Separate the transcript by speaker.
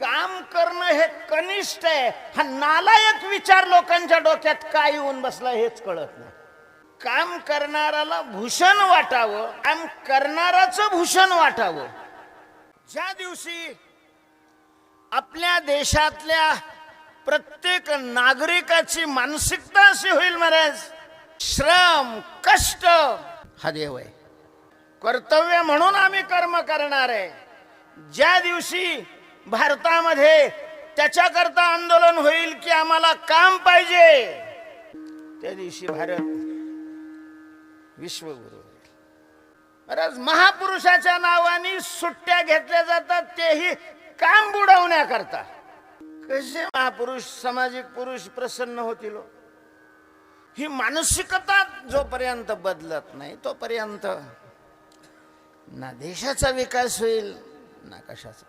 Speaker 1: काम करणं हे कनिष्ठ आहे, हा नालायक विचार लोकांच्या डोक्यात काय येऊन बसला हेच कळत नाही. काम करणाऱ्याला भूषण वाटावं, काम करणाराचं भूषण वाटावं. ज्या दिवशी आपल्या देशातल्या प्रत्येक नागरिकाची मानसिकता अशी होईल, महाराज श्रम कष्ट हा देव आहे, कर्तव्य म्हणून आम्ही कर्म करणार आहे. ज्या दिवशी भारतामध्ये त्याच्याकरता आंदोलन होईल की आम्हाला काम पाहिजे, त्या दिवशी भारत विश्वगुरु होईल. महाराज महापुरुषाच्या नावाने सुट्ट्या घेतल्या जातात, तेही काम बुडवण्याकरता. कसे महापुरुष सामाजिक पुरुष प्रसन्न होतील? ही मानसिकता जोपर्यंत बदलत नाही तोपर्यंत ना देशाचा विकास होईल ना कशाचा.